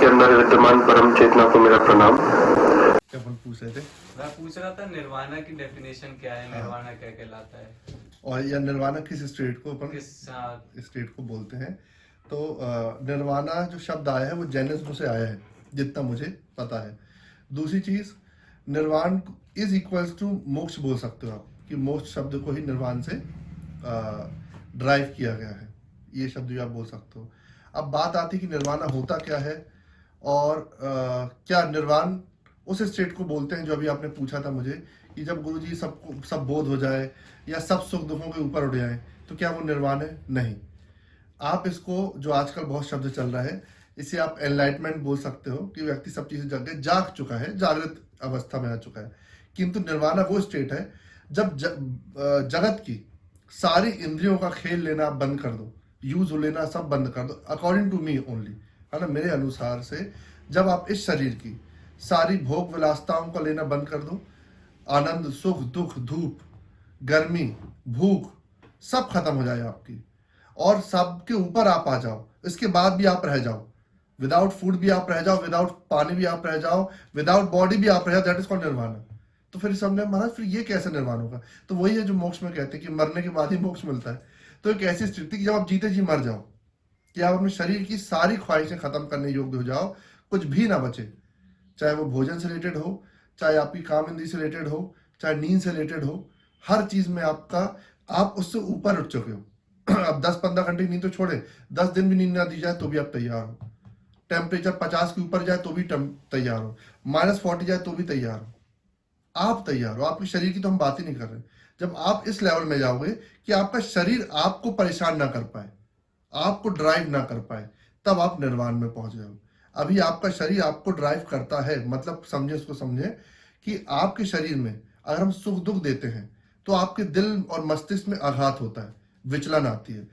अंदर विद्यमान परम चेतना को मेरा प्रणाम। क्या पूछ रहे थे? मैं पूछ रहा था निर्वाणा की डेफिनेशन क्या है, निर्वाणा क्या कहलाता है, और या निर्वाणा किस स्टेट को अपन किस स्टेट को बोलते हैं? तो निर्वाणा जो शब्द आया है वो जैनिज्म से आया है, जितना मुझे पता है। दूसरी चीज, निर्वाण इज इक्वल्स टू मोक्ष बोल सकते हो आप, कि मोक्ष शब्द को ही निर्वाण से ड्राइव किया गया है, ये शब्द भी आप बोल सकते हो। अब बात आती है कि निर्वाणा होता क्या है, और क्या निर्वाण उस स्टेट को बोलते हैं जो अभी आपने पूछा था मुझे, कि जब गुरुजी सब बोध हो जाए या सब सुख दुखों के ऊपर उठ जाए, तो क्या वो निर्वाण है? नहीं। आप इसको, जो आजकल बहुत शब्द चल रहा है, इसे आप एनलाइटमेंट बोल सकते हो, कि व्यक्ति सब चीजें जाग चुका है, जागृत अवस्था में आ चुका है। किंतु निर्वाणा वो स्टेट है जब जगत की सारी इंद्रियों का खेल लेना बंद कर दो, यूज लेना सब बंद कर दो, अकॉर्डिंग टू मी ओनली, है ना, मेरे अनुसार से। जब आप इस शरीर की सारी भोग विलासताओं को लेना बंद कर दो, आनंद, सुख, दुख, धूप, गर्मी, भूख सब खत्म हो जाए आपकी, और सबके ऊपर आप आ जाओ, इसके बाद भी आप रह जाओ, विदाउट फूड भी आप रह जाओ, विदाउट पानी भी आप रह जाओ, विदाउट बॉडी भी आप रह जाओ, दैट इज कॉल्ड निर्वाणा। तो फिर समझे महाराज, फिर ये कैसे निर्वाण होगा? तो वही है जो मोक्ष में कहते हैं कि मरने के बाद ही मोक्ष मिलता है। तो एक ऐसी स्थिति कि जब आप जीते जी मर जाओ, कि आप अपने शरीर की सारी ख्वाहिशें खत्म करने योग्य हो जाओ, कुछ भी ना बचे, चाहे वो भोजन से रिलेटेड हो, चाहे आपकी काम इंद्री से रिलेटेड हो, चाहे नींद से रिलेटेड हो, हर चीज में आप उससे ऊपर उठ चुके हो। अब 10-15 घंटे नींद तो छोड़े, 10 दिन भी नींद ना दी जाए तो भी आप तैयार हो, टेम्परेचर 50 के ऊपर जाए तो भी तैयार हो, -40 जाए तो भी तैयार हो, आप तैयार हो। आपके शरीर की तो हम बात ही नहीं कर रहे। जब आप इस लेवल में जाओगे कि आपका शरीर आपको परेशान ना कर पाए, आपको ड्राइव ना कर पाए, तब आप निर्वाण में पहुंच जाओगे। अभी आपका शरीर आपको ड्राइव करता है, मतलब समझे, उसको समझे कि आपके शरीर में अगर हम सुख दुख देते हैं तो आपके दिल और मस्तिष्क में आघात होता है, विचलन आती है।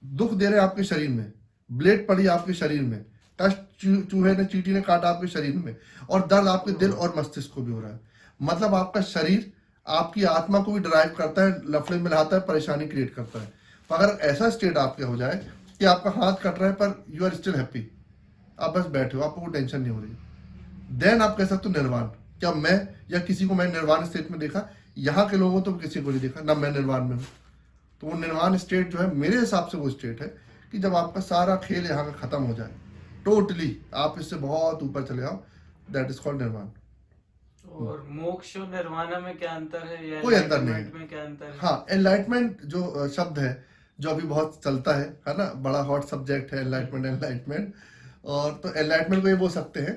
दुख दे रहे हैं आपके शरीर में, ब्लेड पड़ी आपके शरीर में, चूहे ने, चींटी ने काटा आपके शरीर में, और दर्द आपके दिल और मस्तिष्क को भी हो रहा है। मतलब आपका शरीर आपकी आत्मा को भी ड्राइव करता है, लफड़े में लाता है, परेशानी क्रिएट करता है। तो अगर ऐसा स्टेट आपके हो जाए कि आपका हाथ कट रहा है पर यू आर स्टिल हैप्पी, आप बस बैठे हो, आपको टेंशन नहीं हो रही, देन आप कह सकते हो निर्वाण। क्या मैं या किसी को मैं निर्वाण स्टेट में देखा? यहाँ के लोगों तो किसी को नहीं देखा, ना मैं निर्वाण में हूँ। तो वो निर्वाण स्टेट जो है, मेरे हिसाब से वो स्टेट है कि जब आपका सारा खेल यहाँ का खत्म हो जाए, टोटली आप इससे बहुत ऊपर चले आओ, दैट इज कॉल्ड निर्वाण। और मोक्ष और निर्वाणा में क्या अंतर है, या कोई अंतर नहीं है। में क्या अंतर है? हाँ, एनलाइटमेंट जो शब्द है, जो अभी बहुत चलता है ना, बड़ा हॉट सब्जेक्ट है एनलाइटमेंट। और तो एनलाइटमेंट को ये बोल सकते हैं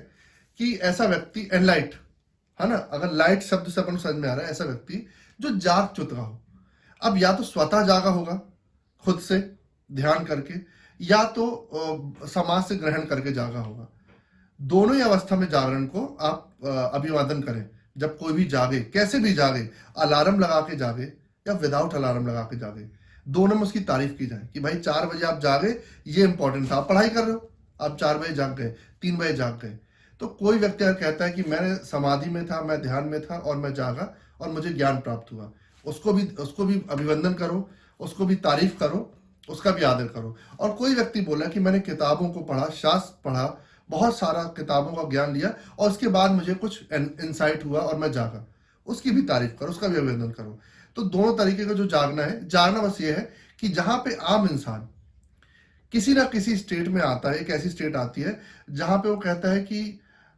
कि ऐसा व्यक्ति, एनलाइट है ना, अगर लाइट शब्द से अपन समझ में आ रहा है, ऐसा व्यक्ति जो जाग चुका हो। अब या तो स्वतः जागा होगा खुद से ध्यान करके, या तो समाज से ग्रहण करके जागा होगा। दोनों ही अवस्था में जागरण को आप अभिवादन करें। जब कोई भी जागे, कैसे भी जागे, अलार्म लगा के जागे या विदाउट अलार्म लगा के जागे, दोनों में उसकी तारीफ की जाए कि भाई 4 बजे आप जागे, ये इंपॉर्टेंट था। आप पढ़ाई कर रहे हो, आप 4 बजे जाग गए, 3 बजे जाग गए। तो कोई व्यक्ति अगर कहता है कि मैं समाधि में था, मैं ध्यान में था और मैं जागा और मुझे ज्ञान प्राप्त हुआ, उसको भी अभिवंदन करो, उसको भी तारीफ करो, उसका भी आदर करो। और कोई व्यक्ति बोला कि मैंने किताबों को पढ़ा, शास्त्र पढ़ा, बहुत सारा किताबों का ज्ञान लिया और उसके बाद मुझे कुछ इंसाइट हुआ और मैं जागा, उसकी भी तारीफ करो, उसका भी अभिनंदन करो। तो दोनों तरीके का जो जागना है, जागना बस ये है कि जहां पे आम इंसान किसी ना किसी स्टेट में आता है, एक ऐसी स्टेट आती है जहां पे वो कहता है कि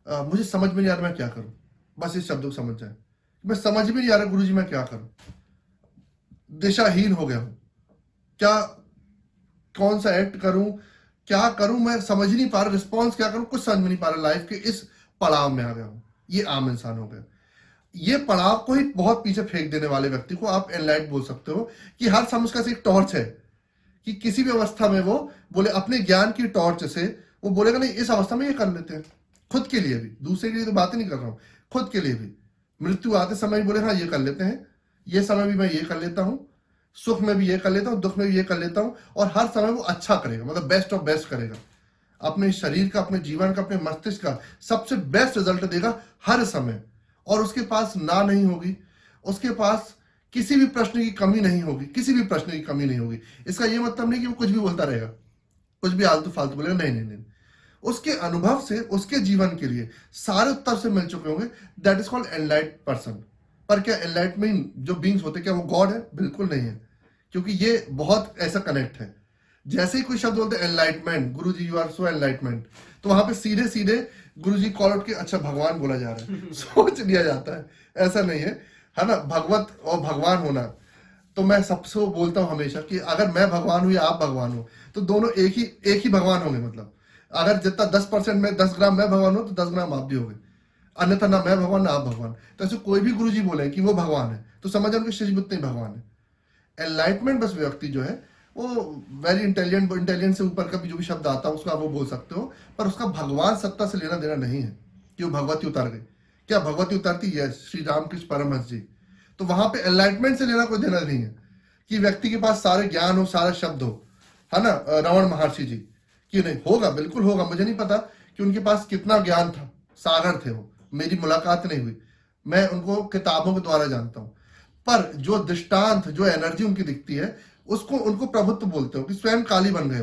मुझे समझ में नहीं आ रहा मैं क्या करूं, बस इस शब्द को समझ जाए, मैं समझ में नहीं आ रहा गुरुजी मैं क्या करूं, दिशाहीन हो गया हूं, क्या कौन सा एक्ट करूं, क्या करूं, मैं समझ नहीं पा रहा, रिस्पॉन्स क्या करूं, कुछ समझ में नहीं पा रहा, लाइफ के इस पड़ाव में आ गया हूं। ये आम इंसान हो गया। ये पड़ाव को ही बहुत पीछे फेंक देने वाले व्यक्ति को आप एनलाइट बोल सकते हो, कि हर समय उसका एक टॉर्च है, कि किसी भी अवस्था में वो बोले अपने ज्ञान की टॉर्च से वो बोलेगा नहीं इस अवस्था में ये कर लेते हैं, खुद के लिए भी, दूसरे के लिए तो बात ही नहीं कर रहा हूं, खुद के लिए भी। मृत्यु आते समय भी बोले हाँ ये कर लेते हैं, ये समय भी मैं ये कर लेता हूं, सुख में भी ये कर लेता हूं, दुख में भी ये कर लेता हूं, और हर समय वो अच्छा करेगा, मतलब बेस्ट ऑफ बेस्ट करेगा, अपने शरीर का, अपने जीवन का, अपने मस्तिष्क का सबसे बेस्ट रिजल्ट देगा हर समय। और उसके पास ना नहीं होगी, उसके पास किसी भी प्रश्न की कमी नहीं होगी, किसी भी प्रश्न की कमी नहीं होगी। इसका ये मतलब नहीं कि वो कुछ भी बोलता रहेगा, कुछ भी आलतू फालतू बोलेगा, नहीं नहीं नहीं, उसके अनुभव से उसके जीवन के लिए सारे उत्तर से मिल चुके होंगे, दैट इज कॉल्ड एनलाइट पर्सन। पर क्या एनलाइटमेंट जो बींग्स होते हैं क्या वो गॉड है? बिल्कुल नहीं है, क्योंकि ये बहुत ऐसा कनेक्ट है। जैसे ही कोई शब्द बोलते हैं enlightenment, Guru ji you are so enlightenment, तो वहां पे सीधे सीधे गुरु जी कॉल आउट के अच्छा भगवान बोला जा रहा है सोच लिया जाता है, ऐसा नहीं है ना। भगवत और भगवान होना, तो मैं सबसे बोलता हूं हमेशा कि अगर मैं भगवान हूं या आप भगवान हो तो दोनों एक ही भगवान होंगे। मतलब अगर जितना 10% में 10 ग्राम मैं भगवान हूं तो 10 ग्राम आप भी होंगे, अन्यथा ना मैं भगवान ना आप भगवान। तो ऐसे कोई भी गुरु जी बोले कि वो भगवान है तो समझ उनके शरीर में उतने ही भगवान है। एनलाइटमेंट बस व्यक्ति जो है वो वेरी इंटेलिजेंट से ऊपर का भी जो भी शब्द आता है उसको आप वो बोल सकते हो, पर उसका भगवान सत्ता से लेना देना नहीं है कि वो भगवती उतार गई। क्या भगवती उतारती है? श्री रामकृष्ण परमहंस जी। तो वहां पे एनलाइटमेंट से लेना कोई देना नहीं है कि व्यक्ति के पास सारे ज्ञान हो, सारा शब्द हो, है ना। रावण महर्षि जी कि नहीं होगा, बिल्कुल होगा। मुझे नहीं पता कि उनके पास कितना ज्ञान था, सागर थे वो, मेरी मुलाकात नहीं हुई, मैं उनको किताबों के द्वारा जानता हूं। पर जो दृष्टांत, जो एनर्जी उनकी दिखती है, उसको उनको प्रभुत्व बोलते हो कि स्वयं काली बन गए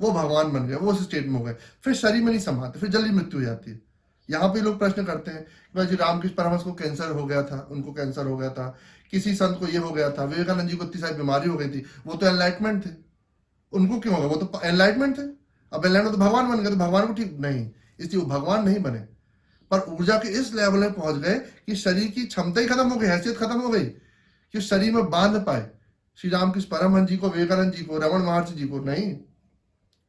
वो भगवान बन गए, वो उस स्टेट में हो गए, फिर शरीर में नहीं समाते, फिर जल्दी मृत्यु हो जाती है। यहाँ पे लोग प्रश्न करते हैं कि भाई जी रामकृष्ण परमहंस को कैंसर हो गया था, उनको कैंसर हो गया था, किसी संत को ये हो गया था, विवेकानंद जी को इतनी सारी बीमारी हो गई थी, वो तो एनलाइटमेंट थे, उनको क्यों होगा? वो तो एनलाइटमेंट थे। अब एनलाइटमेंट तो भगवान बन गए, तो भगवान को ठीक नहीं, इसलिए वो भगवान नहीं बने, पर ऊर्जा के इस लेवल में पहुंच गए कि शरीर की क्षमता ही खत्म हो गई, हैसियत खत्म हो गई कि शरीर में बांध पाए श्री रामकृष्ण परमहंस जी को, विवेकानंद जी को, रमण महर्षि जी को नहीं।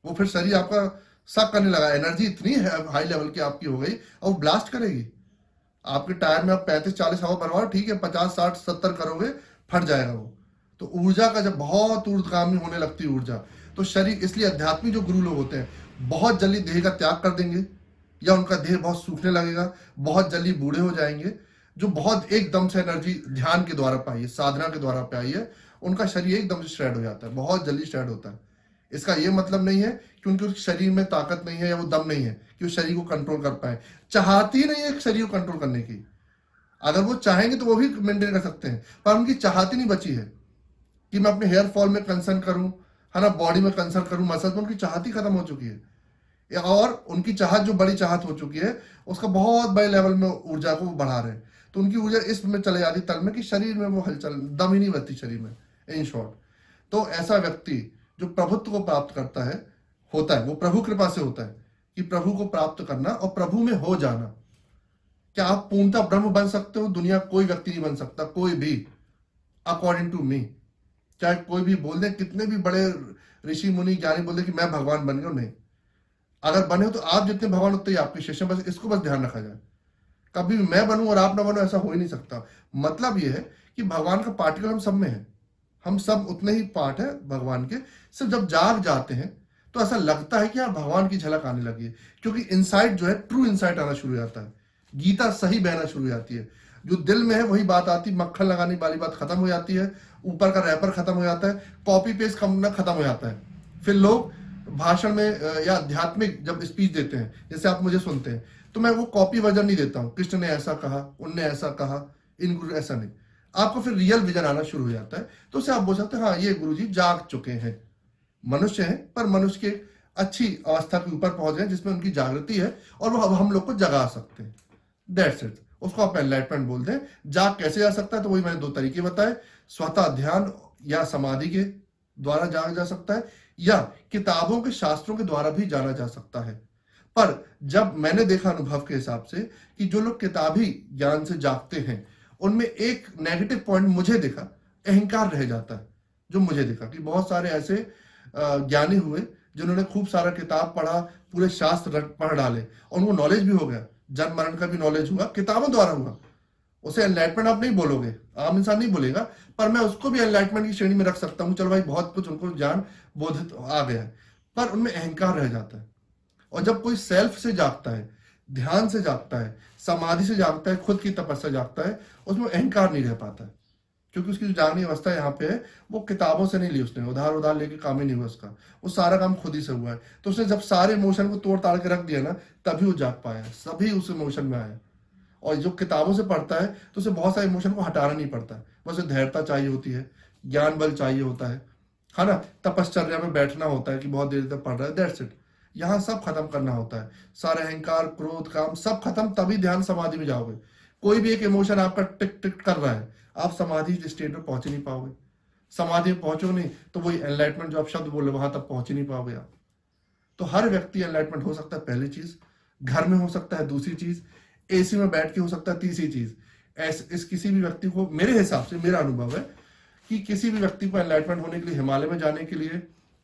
वो फिर शरीर आपका सब करने लगा, एनर्जी इतनी हाई लेवल की आपकी हो गई और वो ब्लास्ट करेगी आपके टायर में। आप 35-40 हवा भरवाओ, ठीक है, 50-60-70 करोगे, फट जाएगा वो। तो ऊर्जा का जब बहुत ऊर्ध्वगामी होने लगती है ऊर्जा, तो शरीर, इसलिए अध्यात्मिक जो गुरु लोग होते हैं बहुत जल्दी देह का त्याग कर देंगे, या उनका देह बहुत सूखने लगेगा, बहुत जल्दी बूढ़े हो जाएंगे। जो बहुत एकदम से एनर्जी ध्यान के द्वारा पाई है, साधना के द्वारा पाई है, उनका शरीर एकदम से श्रेड हो जाता है, बहुत जल्दी श्रेड होता है। इसका यह मतलब नहीं है कि उनके शरीर में ताकत नहीं है या वो दम नहीं है कि वो शरीर को कंट्रोल कर पाए, चाहती नहीं है शरीर को कंट्रोल करने की। अगर वो चाहेंगे तो वो भी मेंटेन कर सकते हैं, पर उनकी चाहती नहीं बची है कि मैं अपने हेयर फॉल में कंसर्न करूं, है ना, बॉडी में कंसर्न करूं, मसल्स में। उनकी चाहती खत्म हो चुकी है, और उनकी चाहत जो बड़ी चाहत हो चुकी है उसका बहुत बड़े लेवल में ऊर्जा को बढ़ा रहे हैं। तो उनकी ऊर्जा इसमें चले जाती तल में कि शरीर में वो हलचल, दम ही नहीं बचती शरीर में, इन शॉर्ट। तो ऐसा व्यक्ति जो प्रभुत्व को प्राप्त करता है, होता है, वो प्रभु कृपा से होता है कि प्रभु को प्राप्त करना और प्रभु में हो जाना। क्या आप पूर्णतः ब्रह्म बन सकते हो? दुनिया कोई व्यक्ति नहीं बन सकता, कोई भी, अकॉर्डिंग टू मी। चाहे कोई भी बोल दे, कितने भी बड़े ऋषि मुनि ज्ञानी बोल दे कि मैं भगवान बन गया, नहीं। अगर बने हो तो आप जितने भगवान उतने ही आपकी शिष्य, बस इसको बस ध्यान रखा जाए। कभी भी मैं बनूं और आप ना बनो, ऐसा हो ही नहीं सकता। मतलब यह है कि भगवान का पार्टिकल हम सब में है, हम सब उतने ही पार्ट है भगवान के। सिर्फ जब जाग जाते हैं तो ऐसा लगता है कि यार भगवान की झलक आने लगी है, क्योंकि इनसाइट जो है, ट्रू इनसाइट आना शुरू हो जाता है, गीता सही बहना शुरू हो जाती है। जो दिल में है वही बात आती, मक्खन लगाने वाली बात खत्म हो जाती है, ऊपर का रैपर खत्म हो जाता है, कॉपी पेस्ट करना खत्म हो जाता है। फिर लोग भाषण में या आध्यात्मिक जब स्पीच देते हैं, जैसे आप मुझे सुनते हैं, तो मैं वो कॉपी वर्जन नहीं देता हूँ, कृष्ण ने ऐसा कहा, उनने ऐसा कहा, इन गुरु ऐसा नहीं। आपको फिर रियल विजन आना शुरू हो जाता है, तो उससे आप बोल सकते हैं हाँ ये गुरुजी जाग चुके हैं, मनुष्य हैं पर मनुष्य के अच्छी अवस्था के ऊपर पहुंच गए जिसमें उनकी जागृति है और वो अब हम लोग को जगा सकते हैं। That's it. उसको आप एनलाइटमेंट बोलते हैं। जाग कैसे जा सकता है? तो वही मैंने 2 तरीके बताए, स्वतः ध्यान या समाधि के द्वारा जागा जा सकता है, या किताबों के शास्त्रों के द्वारा भी जाना जा सकता है। पर जब मैंने देखा अनुभव के हिसाब से कि जो लोग किताबी ज्ञान से जागते हैं, उनमें एक नेगेटिव पॉइंट मुझे दिखा, अहंकार रह जाता है। जो मुझे दिखा कि बहुत सारे ऐसे ज्ञानी हुए जिन्होंने खूब सारा किताब पढ़ा, पूरे शास्त्र पढ़ डाले, और उनको नॉलेज भी हो गया, जन्म मरण का भी नॉलेज हुआ, किताबों द्वारा हुआ। उसे एनलाइटमेंट आप नहीं बोलोगे, आम इंसान नहीं बोलेगा, पर मैं उसको भी एनलाइटमेंट की श्रेणी में रख सकता हूँ। चलो भाई बहुत कुछ उनको ज्ञान बोधित आ गया है, पर उनमें अहंकार रह जाता है। और जब कोई सेल्फ से जागता है, ध्यान से जागता है, समाधि से जागता है, खुद की तपस्या जागता है, उसमें अहंकार नहीं रह पाता है, क्योंकि उसकी जो जागने की अवस्था यहाँ पे है वो किताबों से नहीं ली उसने, उधार लेके काम ही नहीं हुआ उसका, वो सारा काम खुद ही से हुआ है। तो उसने जब सारे इमोशन को तोड़ ताड़ के रख दिया ना, तभी वो जाग पाया, सभी उस इमोशन में आया। और जो किताबों से पढ़ता है तो उसे बहुत सारे इमोशन को हटाना नहीं पड़ता है, बस धैर्यता चाहिए होती है, ज्ञान बल चाहिए होता है ना, तपश्चर्या में बैठना होता है कि बहुत देर तक पढ़ रहा है, दैट्स इट। यहाँ सब खत्म करना होता है, सारे अहंकार, क्रोध, काम सब खत्म, तभी ध्यान समाधि में जाओगे। कोई भी एक इमोशन आपका टिक टिक कर रहा है, आप समाधि स्टेट में पहुंच ही नहीं पाओगे। समाधि में पहुंचो नहीं तो वही एनलाइटमेंट जो आप शब्द बोल रहे हो वहां तक पहुंच ही नहीं पाओगे आप। तो हर व्यक्ति एनलाइटमेंट हो सकता है, पहली चीज। घर में हो सकता है, दूसरी चीज। एसी में बैठ के हो सकता है, तीसरी चीज। इस किसी भी व्यक्ति को, मेरे हिसाब से, मेरा अनुभव है कि किसी भी व्यक्ति को एनलाइटमेंट होने के लिए, हिमालय में जाने के लिए,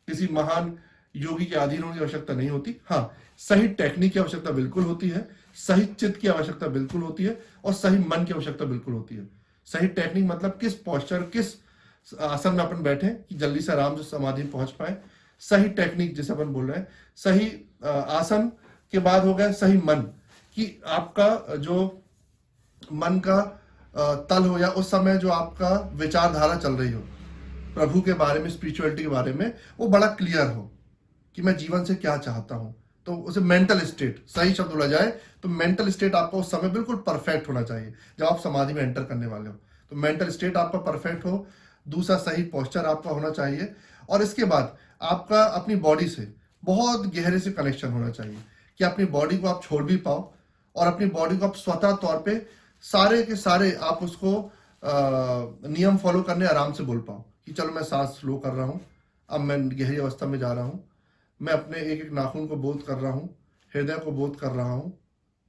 किसी महान योगी के अधीन होने की आवश्यकता नहीं होती। हाँ, सही टेक्निक की आवश्यकता बिल्कुल होती है, सही चित्त की आवश्यकता बिल्कुल होती है, और सही मन की आवश्यकता बिल्कुल होती है। सही टेक्निक मतलब किस पोस्चर, किस आसन में अपन बैठे कि जल्दी से आराम से समाधि में पहुंच पाए। सही टेक्निक जिसे अपन बोल रहे हैं, सही आसन के बाद हो गया सही मन, कि आपका जो मन का तल हो, या उस समय जो आपका विचारधारा चल रही हो प्रभु के बारे में, स्पिरिचुअलिटी के बारे में, वो बड़ा क्लियर हो कि मैं जीवन से क्या चाहता हूं। तो उसे मेंटल स्टेट, सही शब्द बोला जाए तो मेंटल स्टेट आपका उस समय बिल्कुल परफेक्ट होना चाहिए जब आप समाधि में एंटर करने वाले हो। तो मेंटल स्टेट आपका परफेक्ट हो। दूसरा, सही पोस्चर आपका होना चाहिए। और इसके बाद आपका अपनी बॉडी से बहुत गहरे से कनेक्शन होना चाहिए कि अपनी बॉडी को आप छोड़ भी पाओ, और अपनी बॉडी को आप स्वतः तौर पे सारे के सारे आप उसको नियम फॉलो करने आराम से बोल पाओ कि चलो मैं सांस स्लो कर रहा हूं, अब मैं गहरी अवस्था में जा रहा हूं, मैं अपने एक एक नाखून को बोध कर रहा हूं, हृदय को बोध कर रहा हूं,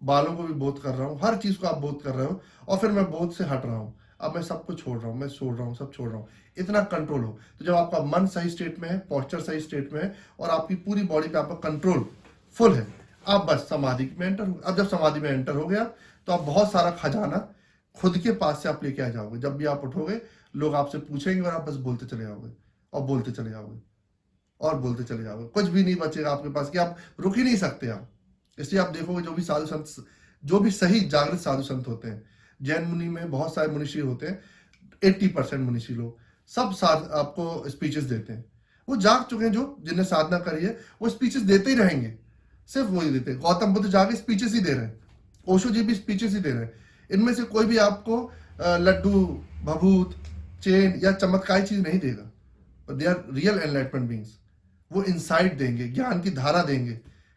बालों को भी बोध कर रहा हूं, हर चीज को आप बोध कर रहे हो, और फिर मैं बोध से हट रहा हूं, अब मैं सबको छोड़ रहा हूं, मैं छोड़ रहा हूं, सब छोड़ रहा हूं। इतना कंट्रोल हो। तो जब आपका मन सही स्टेट में है, पोस्चर सही स्टेट में है, और आपकी पूरी बॉडी पे आपका कंट्रोल फुल है, आप बस समाधि में एंटर हो। अब जब समाधि में एंटर हो गया तो आप बहुत सारा खजाना खुद के पास से आप लेके आ जाओगे। जब भी आप उठोगे लोग आपसे पूछेंगे और आप बस बोलते चले जाओगे, और बोलते चले जाओगे, और बोलते चले जाओगे। कुछ भी नहीं बचेगा आपके पास कि आप रुक ही नहीं सकते आप। इसलिए आप देखोगे जो भी साधु संत, जो भी सही जागृत साधु संत होते हैं, जैन मुनि में बहुत सारे मुनिषी होते हैं, 80% मुनिषी लोग सब आपको स्पीचेस देते हैं। वो जाग चुके हैं, जो जिन्हें साधना करी है वो स्पीचेस देते ही रहेंगे, सिर्फ वही देते हैं। गौतम बुद्ध जाके स्पीचेस ही दे रहे हैं, ओशो जी भी स्पीचेस ही दे रहे हैं। इनमें से कोई भी आपको लड्डू, भभूत, चेन या चमत्कारी चीज नहीं देगा। They are real enlightenment beings. वो इंसाइट देंगे, ज्ञान की धारा देंगे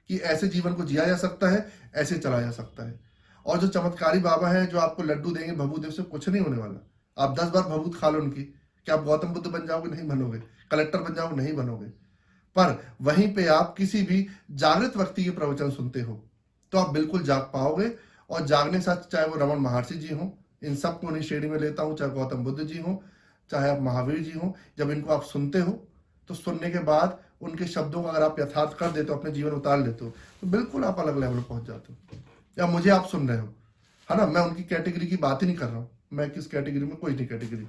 कि ऐसे जीवन को जिया जा सकता है, ऐसे चला जा सकता है। और जो चमत्कारी बाबा है जो आपको लड्डू देंगे, भभूत देंगे, उससे कुछ नहीं होने वाला। आप 10 बार भभूत खा लो उनकी, क्या आप गौतम बुद्ध बन जाओगे? नहीं बनोगे। कलेक्टर बन जाओगे? नहीं बनोगे। पर वहीं पे आप किसी भी जागृत व्यक्ति के प्रवचन सुनते हो तो आप बिल्कुल जाग पाओगे। और जागने के साथ, चाहे वो रमन महर्षि जी हो, इन सबको उन्हीं श्रेणी में लेता हूं, चाहे गौतम बुद्ध जी हो, चाहे आप महावीर जी हो, जब इनको आप सुनते हो तो सुनने के बाद उनके शब्दों को अगर आप यथार्थ कर देते हो, अपने जीवन उतार लेते हो, तो बिल्कुल आप अलग लेवल पर पहुंच जाते हो। या मुझे आप सुन रहे हो, है ना, मैं उनकी कैटेगरी की बात ही नहीं कर रहा हूँ। मैं किस कैटेगरी में, कोई नहीं कैटेगरी,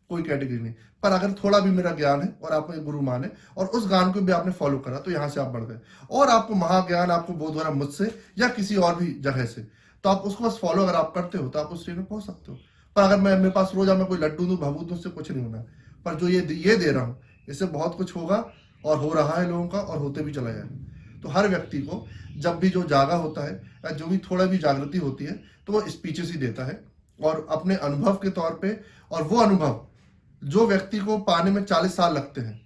कोई कैटेगरी नहीं। पर अगर थोड़ा भी मेरा ज्ञान है और आप मुझे गुरु माने और उस ज्ञान को भी आपने फॉलो करा, तो यहाँ से आप बढ़ गए। और आपको महाज्ञान आपको बोध हो रहा मुझसे या किसी और भी जगह से, तो आप उसको बस फॉलो अगर आप करते हो तो आप उस स्टेज में पहुंच सकते हो। पर अगर मैं, मेरे पास रोजा मैं कोई लड्डू दूं, भभूत दूं, उससे कुछ नहीं होना। पर जो ये दे रहा हूं, इससे बहुत कुछ होगा, और हो रहा है लोगों का, और होते भी चला जाएगा। तो हर व्यक्ति को जब भी जो जागा होता है या जो भी थोड़ा भी जागृति होती है, तो वो स्पीचेस ही देता है, और अपने अनुभव के तौर पे। और वो अनुभव जो व्यक्ति को पाने में 40 साल लगते हैं,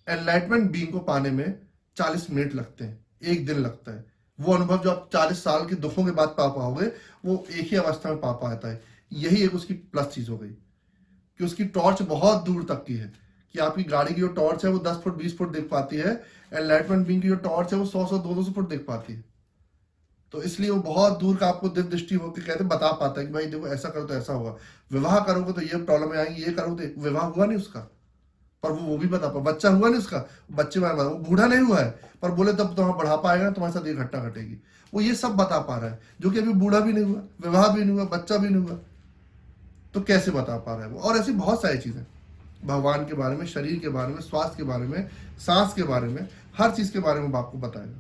एनलाइटमेंट बीइंग को पाने में 40 मिनट लगते हैं, 1 दिन लगता है। वो अनुभव जो आप 40 साल के दुखों के बाद पा पाओगे, वो एक ही अवस्था में पा पाता है। यही एक उसकी प्लस चीज हो गई कि उसकी टॉर्च बहुत दूर तक की है, कि आपकी गाड़ी की जो टॉर्च है वो 10 फुट 20 फुट देख पाती है, एनलाइटमेंट बीइंग की जो टॉर्च है वो 100 200 फुट देख पाती है। तो इसलिए वो बहुत दूर का आपको दिव्य दृष्टि होकर कहते बता पाता है कि भाई देखो, ऐसा करो तो ऐसा होगा, विवाह करोगे तो ये प्रॉब्लम आएंगी, ये करो तो विवाह हुआ नहीं उसका, पर वो भी बता पा। बच्चा हुआ नहीं उसका, बच्चे में वो बूढ़ा नहीं हुआ है, पर बोले तब तुम्हारा बढ़ापा आएगा, तुम्हारे साथ ये घटना घटेगी, वो ये सब बता पा रहा है। जो कि अभी बूढ़ा भी नहीं हुआ, विवाह भी नहीं हुआ, बच्चा भी नहीं हुआ, तो कैसे बता पा रहा है वो। और ऐसी बहुत सारी चीजें, भगवान के बारे में, शरीर के बारे में, स्वास्थ्य के बारे में, सांस के बारे में, हर चीज के बारे में आपको बताएगा,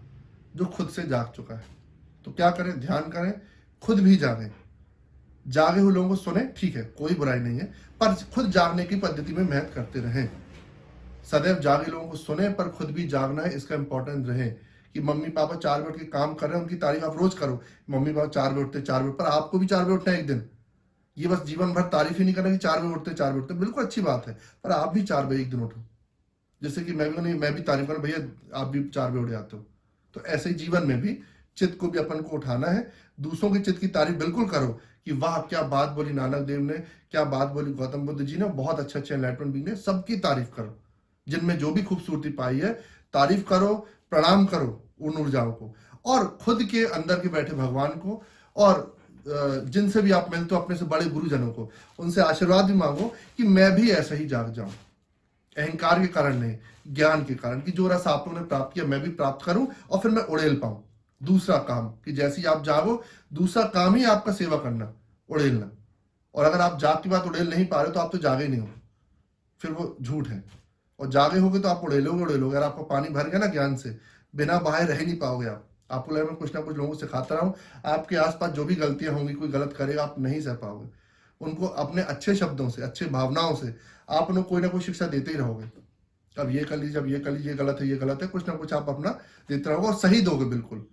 जो खुद से जाग चुका है। तो क्या करें? ध्यान करें, खुद भी जागें। जागे हुए लोगों को सुने, ठीक है, कोई बुराई नहीं है, पर खुद जागने की पद्धति में मेहनत करते रहें। सदैव जागे लोगों को सुने, पर खुद भी जागना है, इसका इंपॉर्टेंस रहे। कि मम्मी पापा 4 बजे उठ के काम कर रहे हैं, उनकी तारीफ आप रोज करो, मम्मी पापा 4 बजे उठते, 4 बजे, पर आपको भी 4 बजे उठना है एक दिन। ये बस जीवन भर तारीफ ही नहीं करना कि 4 बजे उठते, 4 बजे उठते, बिल्कुल अच्छी बात है, पर आप भी 4 बजे एक दिन उठो। जैसे कि मैं भी तारीफ करूँ, भैया आप भी 4 बजे उठ जाते हो, तो ऐसे ही जीवन में भी चित्त को भी अपन को उठाना है। दूसरों के चित्त की तारीफ बिल्कुल करो कि वाह क्या बात बोली नानक देव ने, क्या बात बोली गौतम बुद्ध जी ने, बहुत अच्छे अच्छे एनलाइटमेंट बीइंग ने, सबकी तारीफ करो। जिनमें जो भी खूबसूरती पाई है तारीफ करो, प्रणाम करो उन ऊर्जाओं को, और खुद के अंदर के बैठे भगवान को, और जिनसे भी आप मिलते हो अपने से बड़े गुरुजनों को, उनसे आशीर्वाद भी मांगो कि मैं भी ऐसा ही जाग जाऊं, अहंकार के कारण नहीं, ज्ञान के कारण, कि जो रस आप लोगों ने प्राप्त किया मैं भी प्राप्त करूं और फिर मैं उड़ेल पाऊं। दूसरा काम कि जैसे ही आप जागो, दूसरा काम ही आपका सेवा करना, उड़ेलना। और अगर आप जाग की बात उड़ेल नहीं पा रहे तो आप तो जागे नहीं हो, फिर वो झूठ है। और जागे होगे तो आप उड़ेलोगे उड़ेलोगे। अगर आपको पानी भर गया ना ज्ञान से, बिना बहाए रह नहीं पाओगे आप। आपको लगेगा मैं कुछ ना कुछ लोगों को सिखाता रहूं, आपके आसपास जो भी गलतियां होंगी, कोई गलत करेगा, आप नहीं सह पाओगे। उनको अपने अच्छे शब्दों से, अच्छे भावनाओं से आप उनको कोई ना कोई शिक्षा देते ही रहोगे। अब ये कर लीजिए, अब ये कर लीजिए, ये गलत है, ये गलत है, कुछ ना कुछ आप अपना देते रहोगे, और सही दोगे बिल्कुल।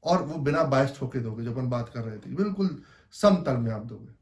और वो बिना बायस्ड होके दोगे, जो अपन बात कर रहे थे, बिल्कुल समतल में आप दोगे।